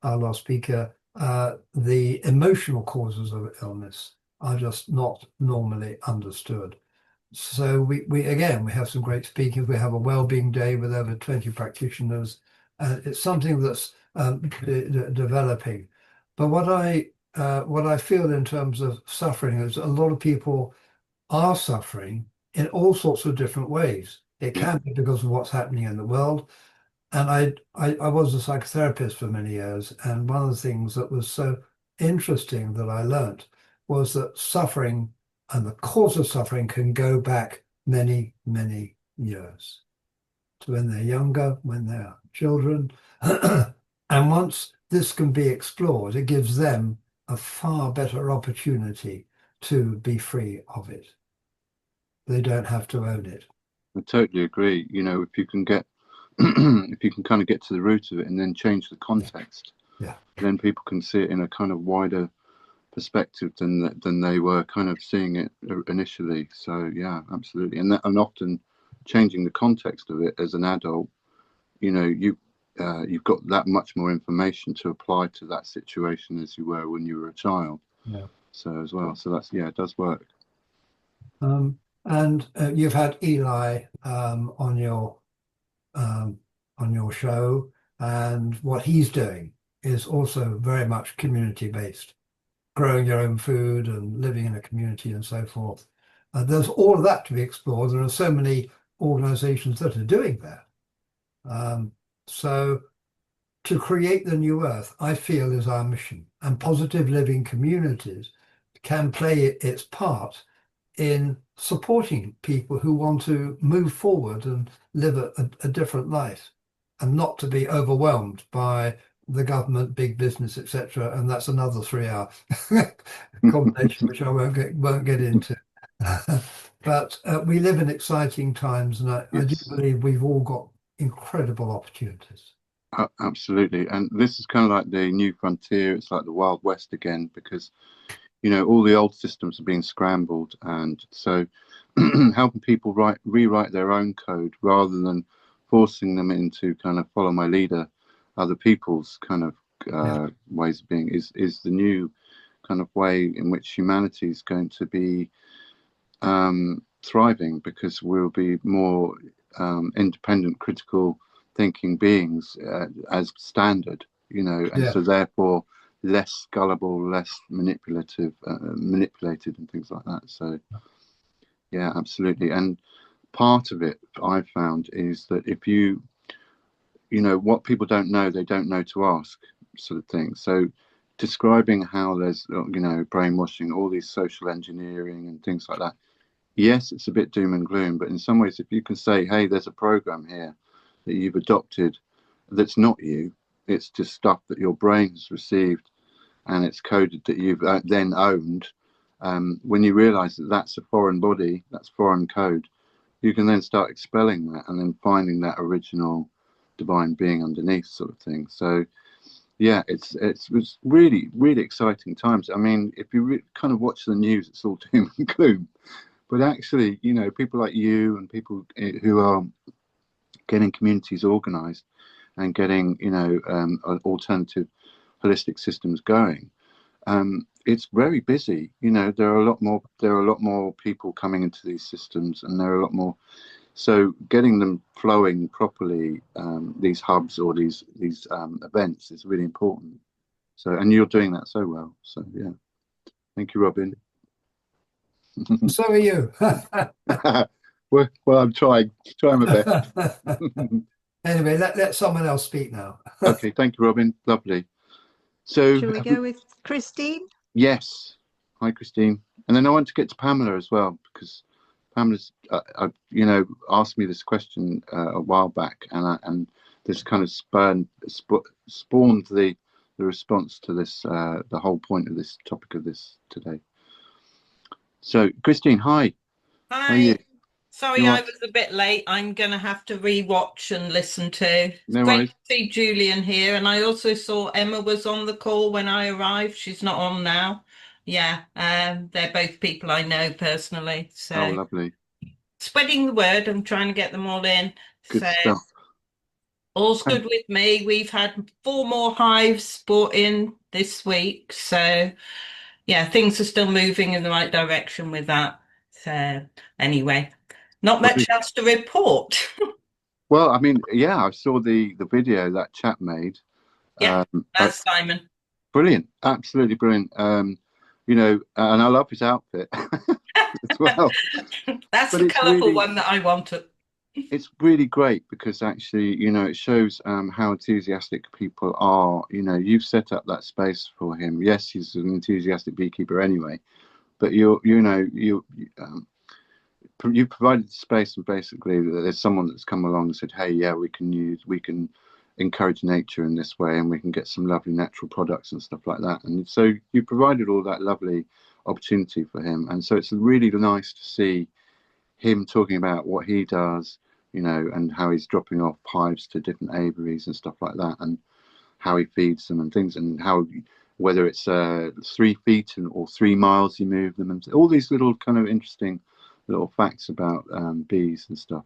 Speaker 6: last speaker, the emotional causes of illness are just not normally understood. So we have some great speakers. We have a wellbeing day with over 20 practitioners. It's something that's developing. But what I feel in terms of suffering is a lot of people are suffering in all sorts of different ways. It
Speaker 1: Yeah.
Speaker 6: can be because of what's happening in the world. And I was a psychotherapist for many years, and one of the things that was so interesting that I learnt was that suffering and the cause of suffering can go back many, many years to when they're younger, when they're children. And once this can be explored, it gives them a far better opportunity to be free of it. They don't have to own it.
Speaker 1: I totally agree. If you can get, if you can kind of get to the root of it and then change the context,
Speaker 6: Yeah.
Speaker 1: then people can see it in a kind of wider perspective than they were kind of seeing it initially. So yeah, absolutely. And often changing the context of it as an adult, you've got that much more information to apply to that situation as you were when you were a child.
Speaker 6: Yeah.
Speaker 1: So as well. So it does work.
Speaker 6: And you've had Eli on your show, and what he's doing is also very much community based, growing your own food and living in a community and so forth. There's all of that to be explored. There are so many organizations that are doing that. So to create the new earth, I feel, is our mission, and positive living communities can play its part in supporting people who want to move forward and live a different life, and not to be overwhelmed by the government, big business, etc. And that's another 3-hour conversation, which I won't get into. But we live in exciting times, and I do believe we've all got incredible opportunities.
Speaker 1: Absolutely. And this is kind of like the new frontier. It's like the Wild West again, because all the old systems are being scrambled, and so helping people rewrite their own code rather than forcing them into kind of follow my leader, other people's kind of ways of being is the new kind of way in which humanity is going to be thriving, because we'll be more independent, critical thinking beings as standard, and so therefore less gullible, less manipulated and things like that. So yeah, absolutely. And part of it I've found is that if what people don't know, they don't know to ask, sort of thing. So describing how there's brainwashing, all these social engineering and things like that, yes, it's a bit doom and gloom, but in some ways, if you can say, hey, there's a program here that you've adopted that's not you, it's just stuff that your brain has received and it's coded that you've then owned. When you realize that that's a foreign body, that's foreign code, you can then start expelling that and then finding that original divine being underneath, sort of thing. So yeah, it was really, really exciting times. I mean, if you kind of watch the news, it's all doom and gloom. But actually, people like you and people who are getting communities organized and getting, alternative holistic systems going, it's very busy. There are a lot more people coming into these systems, and there are a lot more. So getting them flowing properly, these hubs or these events, is really important. So, and you're doing that so well. So yeah, thank you, Robin.
Speaker 6: So are you.
Speaker 1: well, I'm trying my best.
Speaker 6: Anyway, let someone else speak now.
Speaker 1: Okay, thank you, Robin. Lovely. So,
Speaker 3: Shall we go with Christine?
Speaker 1: Yes. Hi, Christine. And then I want to get to Pamela as well, because Pamela's, asked me this question a while back, and this kind of spawned the response to this, the whole point of this topic of this today. So, Christine, hi. How are you?
Speaker 7: Hi. Sorry,
Speaker 1: You
Speaker 7: I
Speaker 1: are,
Speaker 7: was a bit late. I'm going to have to re-watch and listen to. It's
Speaker 1: no
Speaker 7: great
Speaker 1: worries.
Speaker 7: to see Julian here. And I also saw Emma was on the call when I arrived. She's not on now. Yeah, they're both people I know personally.
Speaker 1: Oh,
Speaker 7: So
Speaker 1: lovely.
Speaker 7: spreading the word, I'm trying to get them all in.
Speaker 1: Good
Speaker 7: So
Speaker 1: stuff.
Speaker 7: all's
Speaker 1: Um,
Speaker 7: good with me. We've had 4 more hives brought in this week. So yeah, things are still moving in the right direction with that. So anyway, not much
Speaker 1: brilliant.
Speaker 7: else to report.
Speaker 1: Well, I mean, yeah, I saw the video that chap made.
Speaker 7: Yeah,
Speaker 1: Um,
Speaker 7: that's Simon.
Speaker 1: brilliant, absolutely brilliant. You know, and I love his outfit as well.
Speaker 7: That's
Speaker 1: But
Speaker 7: the colourful one that I wanted.
Speaker 1: it's really great because actually, you know, it shows how enthusiastic people are. You know, you've set up that space for him. Yes, he's an enthusiastic beekeeper anyway, but you provided the space, and basically there's someone that's come along and said, hey, yeah, we can encourage nature in this way, and we can get some lovely natural products and stuff like that. And so you provided all that lovely opportunity for him, and so it's really nice to see him talking about what he does, you know, and how he's dropping off hives to different aviaries and stuff like that, and how he feeds them and things, and how whether it's 3 feet or 3 miles you move them, and all these little kind of interesting little facts about bees and stuff.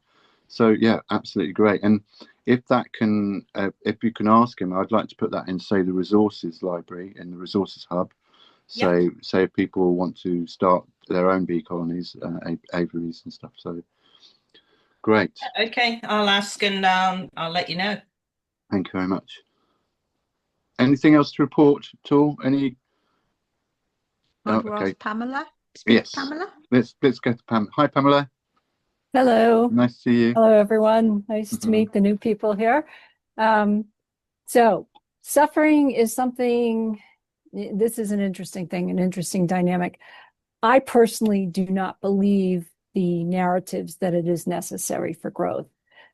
Speaker 1: So yeah, absolutely great. And if you can ask him, I'd like to put that in, say, the resources library in the resources hub.
Speaker 7: Yeah.
Speaker 1: So say if people want to start their own bee colonies, aviaries and stuff. So great.
Speaker 7: Okay, I'll ask and I'll let you know.
Speaker 1: Thank you very much. Anything else to report at all? Any?
Speaker 3: Want to
Speaker 1: Okay.
Speaker 3: ask Pamela? Speak,
Speaker 1: Yes.
Speaker 3: Pamela?
Speaker 1: Let's go to Pam. Hi, Pamela.
Speaker 8: Hello.
Speaker 1: Nice to see you.
Speaker 8: Hello, everyone. Nice to meet the new people here. So suffering is something, this is an interesting thing, an interesting dynamic. I personally do not believe the narratives that it is necessary for growth.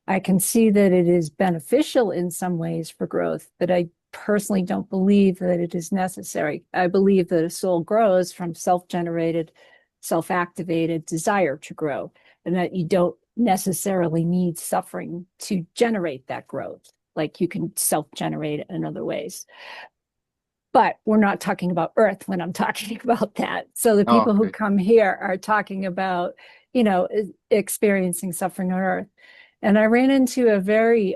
Speaker 8: I can see that it is beneficial in some ways for growth, but I personally don't believe that it is necessary. I believe that a soul grows from self-generated, self-activated desire to grow, and that you don't necessarily need suffering to generate that growth. Like you can self-generate it in other ways. But we're not talking about Earth when I'm talking about that. So the people who come here are talking about, you know, experiencing suffering on Earth. And I ran into a very,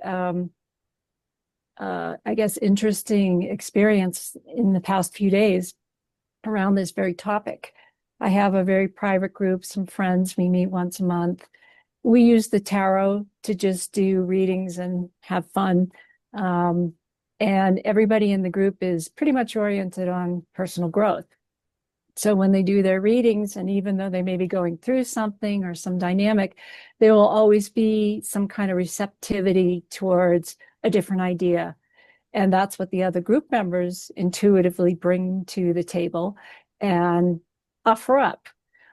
Speaker 8: I guess, interesting experience in the past few days around this very topic. I have a very private group, some friends, we meet once a month. We use the tarot to just do readings and have fun. And everybody in the group is pretty much oriented on personal growth. So when they do their readings, and even though they may be going through something or some dynamic, there will always be some kind of receptivity towards a different idea. And that's what the other group members intuitively bring to the table and offer up.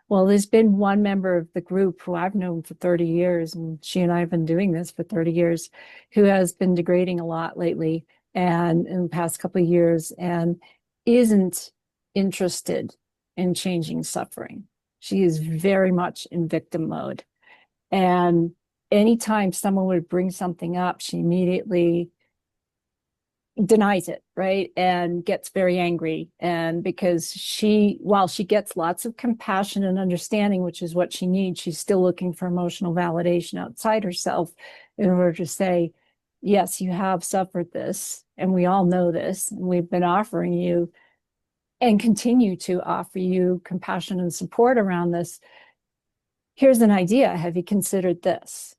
Speaker 8: Well, there's been one member of the group who I've known for 30 years, and she and I have been doing this for 30 years, who has been degrading a lot lately and in the past couple of years, and isn't interested in changing suffering. She is very much in victim mode. And anytime someone would bring something up, she immediately denies it, right? And gets very angry. And because while she gets lots of compassion and understanding, which is what she needs, she's still looking for emotional validation outside herself in order to say, yes, you have suffered this, and we all know this, and we've been offering you and continue to offer you compassion and support around this. Here's an idea. Have you considered this?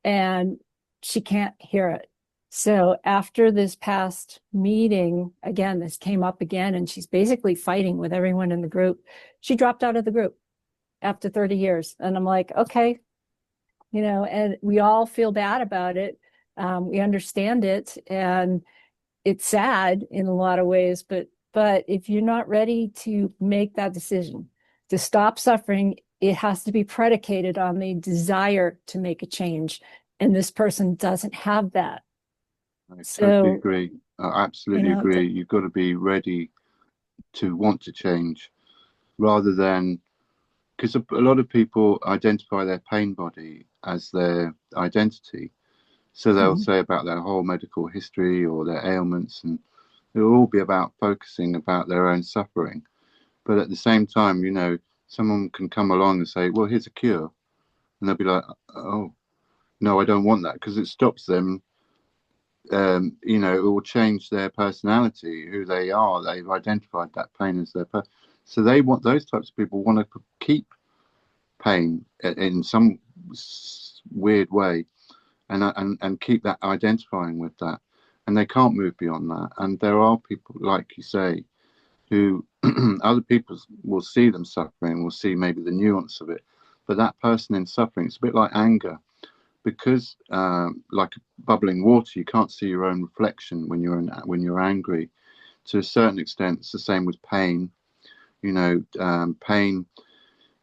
Speaker 8: And she can't hear it. So after this past meeting, again, this came up again, and she's basically fighting with everyone in the group. She dropped out of the group after 30 years. And I'm like, okay, you know, and we all feel bad about it. We understand it, and it's sad in a lot of ways, but if you're not ready to make that decision to stop suffering, it has to be predicated on the desire to make a change. And this person doesn't have that.
Speaker 1: I totally agree. I absolutely
Speaker 8: you know,
Speaker 1: agree. You've got to be ready to want to change rather than because a lot of people identify their pain body as their identity. So they'll say about their whole medical history or their ailments, and it'll all be about focusing about their own suffering. But at the same time, you know, someone can come along and say, well, here's a cure. And they'll be like, oh, no, I don't want that, because it stops them. You know, it will change their personality, who they are. They've identified that pain as their so they want, those types of people want to keep pain in some weird way, and keep that identifying with that, and they can't move beyond that. And there are people, like you say, who other people will see them suffering, will see maybe the nuance of it, but that person in suffering, it's a bit like anger, because like bubbling water, you can't see your own reflection when you're angry. To a certain extent, it's the same with pain. You know, pain,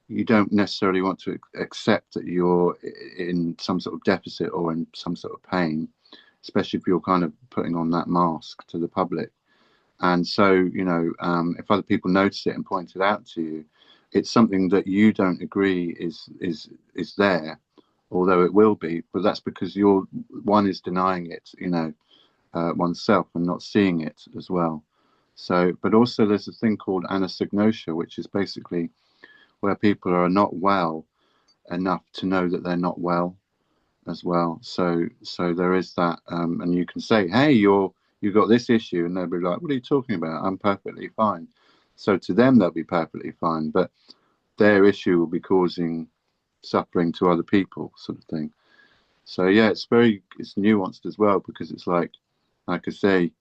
Speaker 1: you don't necessarily want to accept that you're in some sort of deficit or in some sort of pain, especially if you're kind of putting on that mask to the public. And so, you know, if other people notice it and point it out to you, it's something that you don't agree is there, although it will be. But that's because one is denying it, you know, oneself, and not seeing it as well. So, but also there's a thing called anosognosia, which is basically where people are not well enough to know that they're not well as well. So there is that, and you can say, hey, you've got this issue, and they'll be like, what are you talking about? I'm perfectly fine. So to them, they'll be perfectly fine, but their issue will be causing suffering to other people, sort of thing. So yeah, it's nuanced as well, because it's like I say,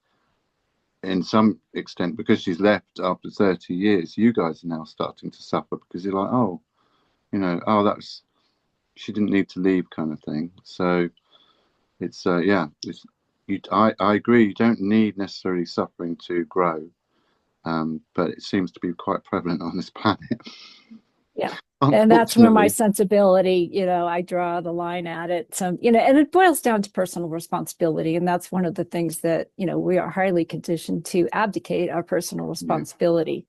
Speaker 1: in some extent, because she's left after 30 years, you guys are now starting to suffer, because you're like, oh, you know, oh, she didn't need to leave, kind of thing. So it's yeah, I agree, you don't need necessarily suffering to grow, but it seems to be quite prevalent on this planet.
Speaker 8: Yeah. And that's where my
Speaker 1: Unfortunately.
Speaker 8: sensibility, you know, I draw the line at it. So, you know, and it boils down to personal responsibility. And that's one of the things that, you know, we are highly conditioned to abdicate our personal responsibility.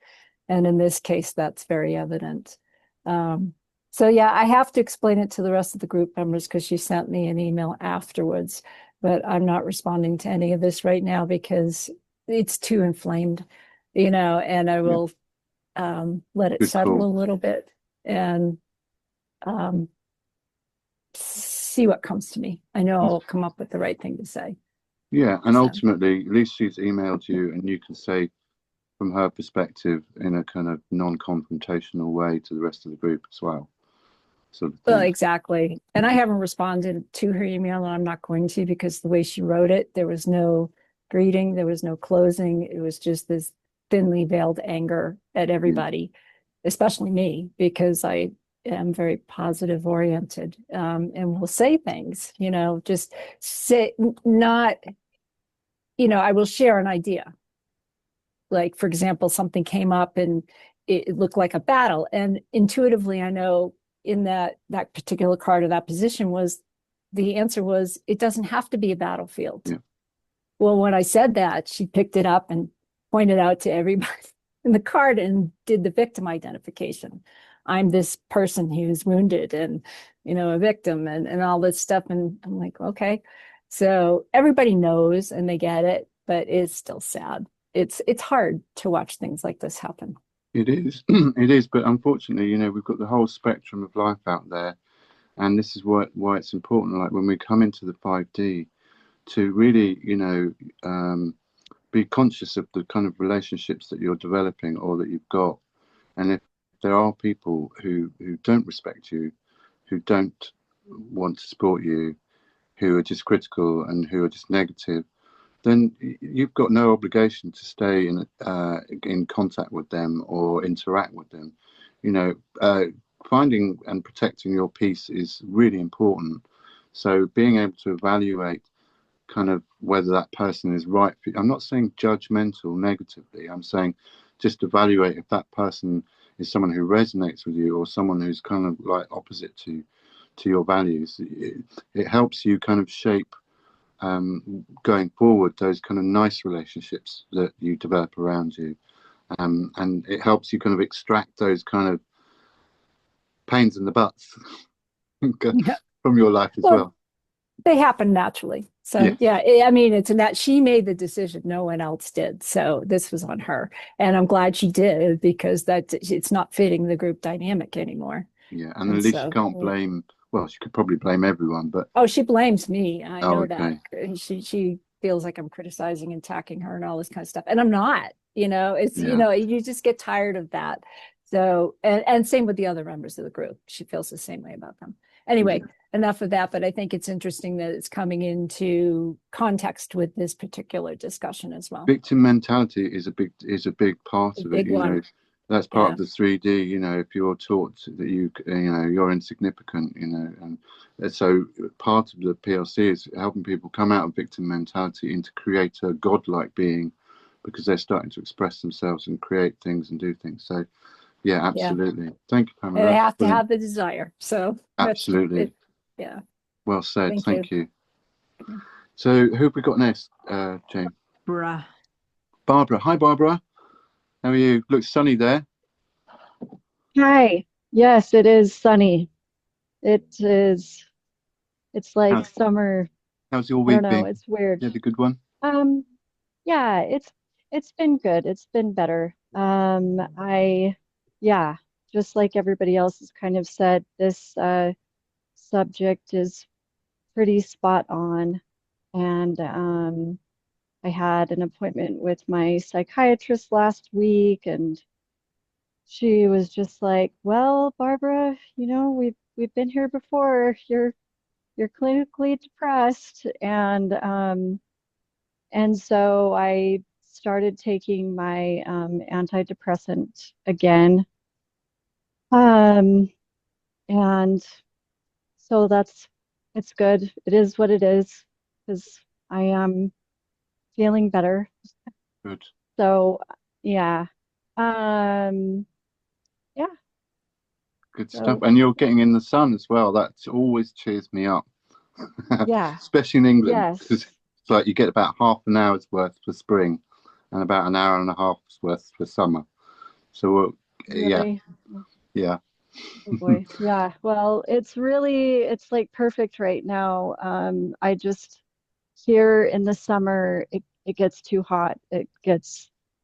Speaker 8: Yeah. And in this case, that's very evident. So yeah, I have to explain it to the rest of the group members, because she sent me an email afterwards, but I'm not responding to any of this right now because it's too inflamed, you know, and I will let it settle a little bit and see what comes to me. I know I'll come up with the right thing to say.
Speaker 1: Yeah, and ultimately, at least she's emailed you, and you can say from her perspective in a kind of non-confrontational way to the rest of the group as well.
Speaker 8: Well, exactly. And I haven't responded to her email, and I'm not going to, because the way she wrote it, there was no greeting, there was no closing. It was just this thinly veiled anger at everybody, especially me, because I am very positive oriented, and will say things, you know, just say, not, you know, I will share an idea. Like, for example, something came up and it looked like a battle, and intuitively I know in that particular card or that position was, the answer was, it doesn't have to be a battlefield. Yeah. Well, when I said that, she picked it up and pointed out to everybody in the card and did the victim identification. I'm this person who's wounded and, you know, a victim and all this stuff. And I'm like, okay. So everybody knows and they get it, but it's still sad. It's hard to watch things like this happen.
Speaker 1: It is. It is. But unfortunately, you know, we've got the whole spectrum of life out there. And this is why it's important, like when we come into the 5D, to really, you know, be conscious of the kind of relationships that you're developing or that you've got. And if there are people who don't respect you, who don't want to support you, who are just critical and who are just negative, then you've got no obligation to stay in contact with them or interact with them. You know, finding and protecting your peace is really important. So being able to evaluate kind of whether that person is right for you. I'm not saying judgmental negatively. I'm saying just evaluate if that person is someone who resonates with you or someone who's kind of like opposite to your values. It helps you kind of shape going forward those kind of nice relationships that you develop around you, and it helps you kind of extract those kind of pains in the butts
Speaker 8: Yeah.
Speaker 1: from your life as well.
Speaker 8: They happen naturally. So
Speaker 1: Yes.
Speaker 8: I mean, it's in that she made the decision. No one else did. So this was on her. And I'm glad she did, because it's not fitting the group dynamic anymore.
Speaker 1: Yeah, and
Speaker 8: And
Speaker 1: at least you
Speaker 8: so,
Speaker 1: can't blame. Well, she could probably blame everyone, but
Speaker 8: oh, she blames me. I
Speaker 1: oh,
Speaker 8: know
Speaker 1: okay.
Speaker 8: that. And she feels like I'm criticizing and attacking her and all this kind of stuff. And I'm not, it's,
Speaker 1: Yeah.
Speaker 8: you just get tired of that. So, and same with the other members of the group. She feels the same way about them. Anyway, enough of that, but I think it's interesting that it's coming into context with this particular discussion as well.
Speaker 1: Victim mentality is a big part
Speaker 8: A
Speaker 1: of
Speaker 8: big
Speaker 1: it.
Speaker 8: one.
Speaker 1: That's part
Speaker 8: Yeah.
Speaker 1: of the 3D. If you're taught that you're insignificant, and so part of the PLC is helping people come out of victim mentality and to create a godlike being, because they're starting to express themselves and create things and do things. So yeah, absolutely. Thank you,
Speaker 8: And
Speaker 1: Pamela.
Speaker 8: they
Speaker 1: That's
Speaker 8: have to
Speaker 1: brilliant.
Speaker 8: have the desire. So
Speaker 1: Absolutely.
Speaker 8: yeah.
Speaker 1: Well said.
Speaker 8: Thank you.
Speaker 1: So who have we got next, Jane?
Speaker 3: Bruh.
Speaker 1: Barbara. Hi, Barbara. How are you? Looks sunny there.
Speaker 9: Hi. Yes, it is sunny. It is. It's like summer.
Speaker 1: How's your
Speaker 9: I don't
Speaker 1: week
Speaker 9: know.
Speaker 1: been?
Speaker 9: It's weird.
Speaker 1: You had a good one?
Speaker 9: Yeah, it's been good. It's been better. Yeah, just like everybody else has kind of said, this subject is pretty spot on. And I had an appointment with my psychiatrist last week, and she was just like, "Well, Barbara, we've been here before. You're clinically depressed." And so I started taking my antidepressant again. Um, and so it's good. It is what it is, because I am feeling better.
Speaker 1: Good.
Speaker 9: So yeah. Um, yeah.
Speaker 1: Good stuff.
Speaker 9: So
Speaker 1: And you're getting in the sun as well. That always cheers me up,
Speaker 9: yeah.
Speaker 1: especially in England,
Speaker 9: Yes.
Speaker 1: because it's like you get about half an hour's worth for spring and about an hour and a half's worth for summer. So
Speaker 9: Really?
Speaker 1: yeah.
Speaker 9: Oh boy. Yeah. Well, it's like perfect right now. I just here in the summer, it gets too hot. I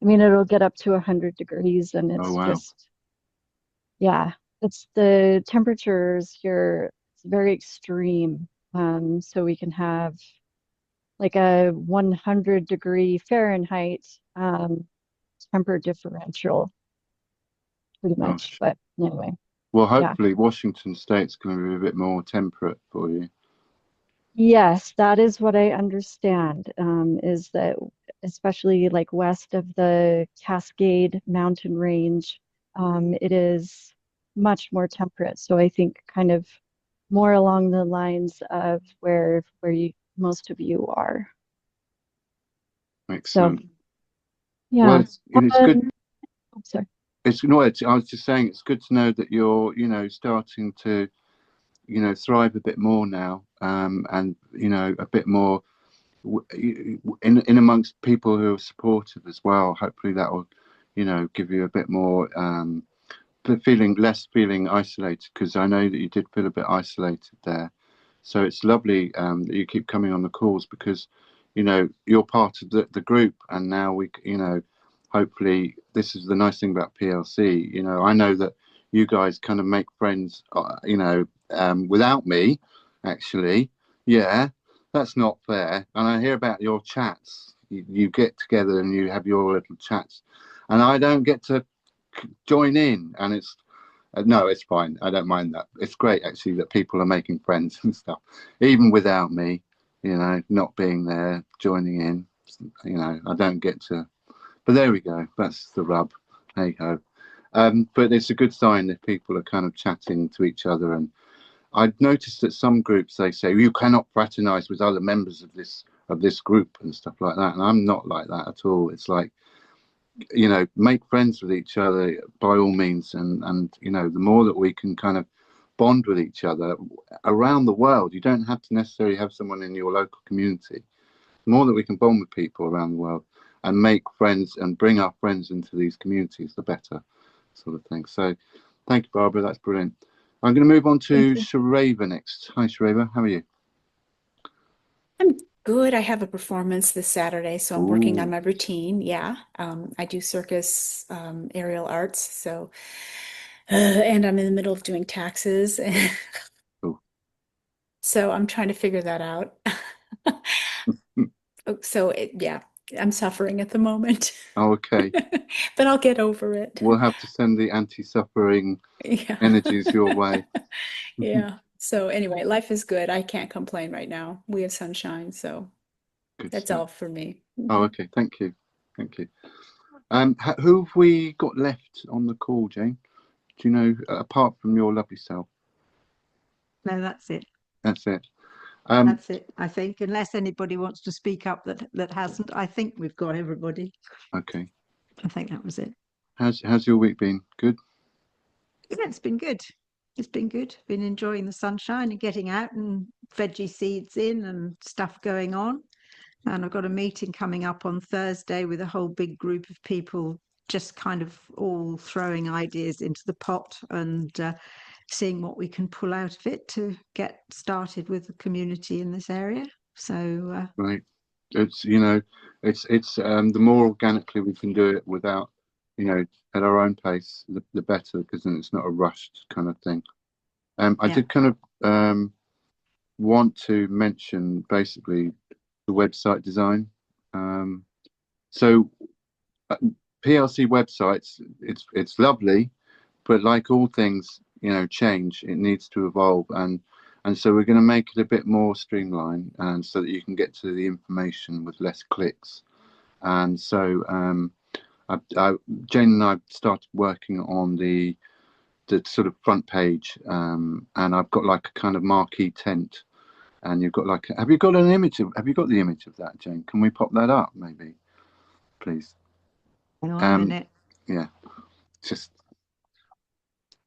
Speaker 9: mean, it'll get up to 100 degrees, and
Speaker 1: Oh
Speaker 9: it's
Speaker 1: wow.
Speaker 9: just, yeah, it's the temperatures here. It's very extreme. So we can have like a 100-degree Fahrenheit temper differential, pretty much.
Speaker 1: Gosh.
Speaker 9: But anyway,
Speaker 1: Well,
Speaker 9: yeah.
Speaker 1: hopefully Washington State's going to be a bit more temperate for you.
Speaker 9: Yes, that is what I understand, is that especially like west of the Cascade Mountain Range, it is much more temperate. So I think kind of more along the lines of where most of you are. So
Speaker 1: Excellent. Well,
Speaker 9: yeah.
Speaker 1: it's good.
Speaker 9: Sorry.
Speaker 1: I was just saying, it's good to know that you're, starting to, thrive a bit more now, and a bit more in amongst people who are supportive as well. Hopefully that will, give you a bit more less feeling isolated, because I know that you did feel a bit isolated there. So it's lovely that you keep coming on the calls, because you're part of the group, and now hopefully this is the nice thing about PLC. I know that you guys kind of make friends without me, actually. Yeah, that's not fair. And I hear about your chats. You get together and you have your little chats, and I don't get to join in, and it's no, it's fine. I don't mind that. It's great actually that people are making friends and stuff, even without me, not being there, joining in. I don't get to, but there we go. That's the rub. Hey ho. But it's a good sign if people are kind of chatting to each other. And I've noticed that some groups, they say you cannot fraternize with other members of this group and stuff like that. And I'm not like that at all. It's like, make friends with each other by all means, and the more that we can kind of bond with each other around the world. You don't have to necessarily have someone in your local community. The more that we can bond with people around the world and make friends and bring our friends into these communities, the better, sort of thing. So thank you, Barbara, that's brilliant. I'm going to move on to
Speaker 9: Thank you.
Speaker 1: Shareva next. Hi, Shareva. How are you?
Speaker 2: I'm good. I have a performance this Saturday, so I'm working on
Speaker 1: Ooh.
Speaker 2: my routine. Yeah. I do circus, aerial arts, so and I'm in the middle of doing taxes.
Speaker 1: Cool.
Speaker 2: So I'm trying to figure that out. So yeah, I'm suffering at the moment.
Speaker 1: Oh, okay.
Speaker 2: But I'll get over it.
Speaker 1: We'll have to send the anti-suffering
Speaker 2: Yeah.
Speaker 1: energies your way.
Speaker 2: Yeah. So anyway, life is good. I can't complain right now. We have sunshine, so
Speaker 1: Good
Speaker 2: that's
Speaker 1: stuff.
Speaker 2: all for me.
Speaker 1: Oh, okay. Thank you. Thank you. Who have we got left on the call, Jane? Do you know, apart from your lovely self?
Speaker 3: No, that's it.
Speaker 1: That's it.
Speaker 3: That's it. I think, unless anybody wants to speak up that hasn't, I think we've got everybody.
Speaker 1: Okay.
Speaker 3: I think that was it.
Speaker 1: How's your week been? Good?
Speaker 3: Yeah, it's been good. It's been good. Been enjoying the sunshine and getting out and veggie seeds in and stuff going on. And I've got a meeting coming up on Thursday with a whole big group of people, just kind of all throwing ideas into the pot and seeing what we can pull out of it to get started with the community in this area. So
Speaker 1: Right. It's, you know, it's the more organically we can do it without, you know, at our own pace, the better, because then it's not a rushed kind of thing. I
Speaker 3: Yeah.
Speaker 1: did kind of want to mention basically the website design. So PLC websites, it's lovely, but like all things, you know, change. It needs to evolve, and so we're going to make it a bit more streamlined, and so that you can get to the information with less clicks. And so Jane and I started working on the sort of front page, and I've got like a kind of marquee tent, and you've got like, have you got an image of? Have you got the image of that, Jane? Can we pop that up, maybe, please?
Speaker 3: Hang on a minute.
Speaker 1: Yeah, just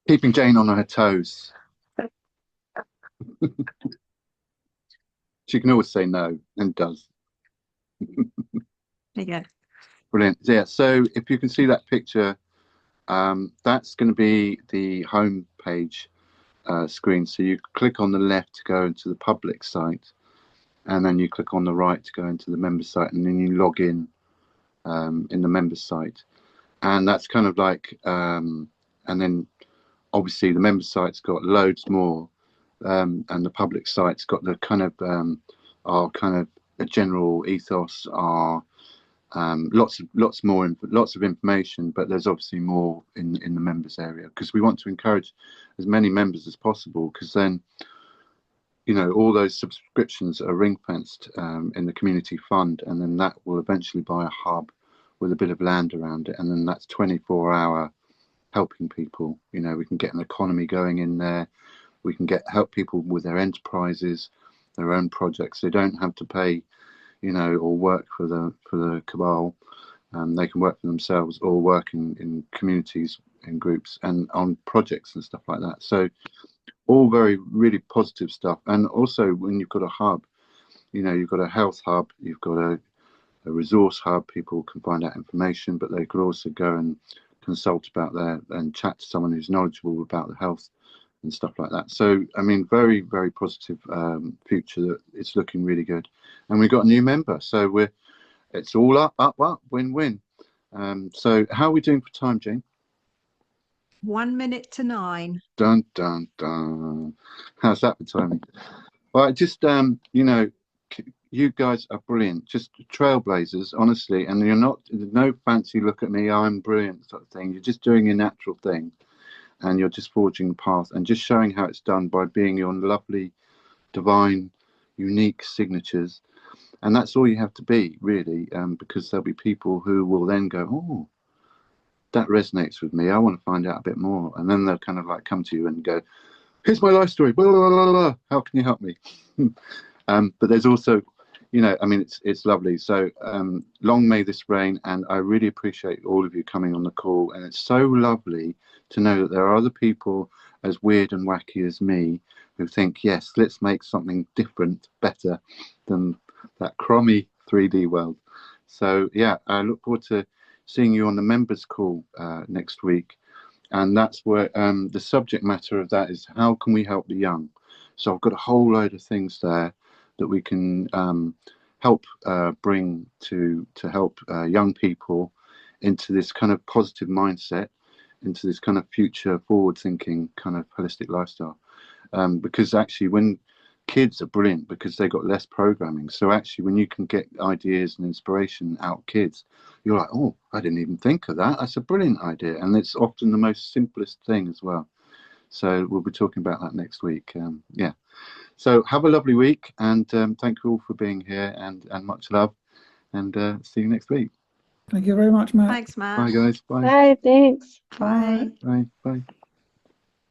Speaker 1: keeping Jane on her toes. She can always say no, and does.
Speaker 3: There you go.
Speaker 1: Brilliant. Yeah. So if you can see that picture, that's going to be the home page screen. So you click on the left to go into the public site, and then you click on the right to go into the member site, and then you log in the member site. And that's kind of like, and then obviously the member site's got loads more, and the public site's got the kind of our kind of a general ethos, are lots of information, but there's obviously more in the members area, because we want to encourage as many members as possible, because then, you know, all those subscriptions are ring fenced in the community fund, and then that will eventually buy a hub with a bit of land around it, and then that's 24-hour helping people. You know, we can get an economy going in there. We can help people with their enterprises, their own projects. They don't have to pay, you know, or work for the cabal. They can work for themselves, or work in communities, in groups, and on projects and stuff like that. So all very really positive stuff. And also, when you've got a hub, you know, you've got a health hub, you've got a resource hub. People can find out information, but they could also go and consult about and chat to someone who's knowledgeable about the health and stuff like that. So I mean, very, very positive future. That it's looking really good. And we've got a new member, so it's all up, win-win. So how are we doing for time, Jane?
Speaker 3: 1 minute to 9.
Speaker 1: Dun dun dun. How's that for timing? Well, just you know, you guys are brilliant, just trailblazers, honestly. And you're not, no fancy look at me, I'm brilliant sort of thing. You're just doing your natural thing, and you're just forging the path and just showing how it's done by being your lovely, divine, unique signatures. And that's all you have to be, really, because there'll be people who will then go, oh, that resonates with me. I want to find out a bit more. And then they'll kind of like come to you and go, here's my life story. Blah, blah, blah, blah. How can you help me? But there's also, you know, I mean, it's lovely. So long may this reign. And I really appreciate all of you coming on the call. And it's so lovely to know that there are other people as weird and wacky as me who think, yes, let's make something different, better than that crummy 3D world. So yeah, I look forward to seeing you on the members call next week. And that's where the subject matter of that is how can we help the young. So I've got a whole load of things there that we can help bring to help young people into this kind of positive mindset, into this kind of future forward thinking kind of holistic lifestyle. Because actually when kids are brilliant because they got less programming, so actually when you can get ideas and inspiration out of kids, you're like, oh, I didn't even think of that, that's a brilliant idea. And it's often the most simplest thing as well. So we'll be talking about that next week. Yeah, so have a lovely week, and thank you all for being here, and much love, and see you next week.
Speaker 4: Thank you very much, Matt.
Speaker 3: Thanks, Matt.
Speaker 1: Bye guys. Bye.
Speaker 9: Bye, thanks.
Speaker 3: Bye.
Speaker 1: Bye. Bye.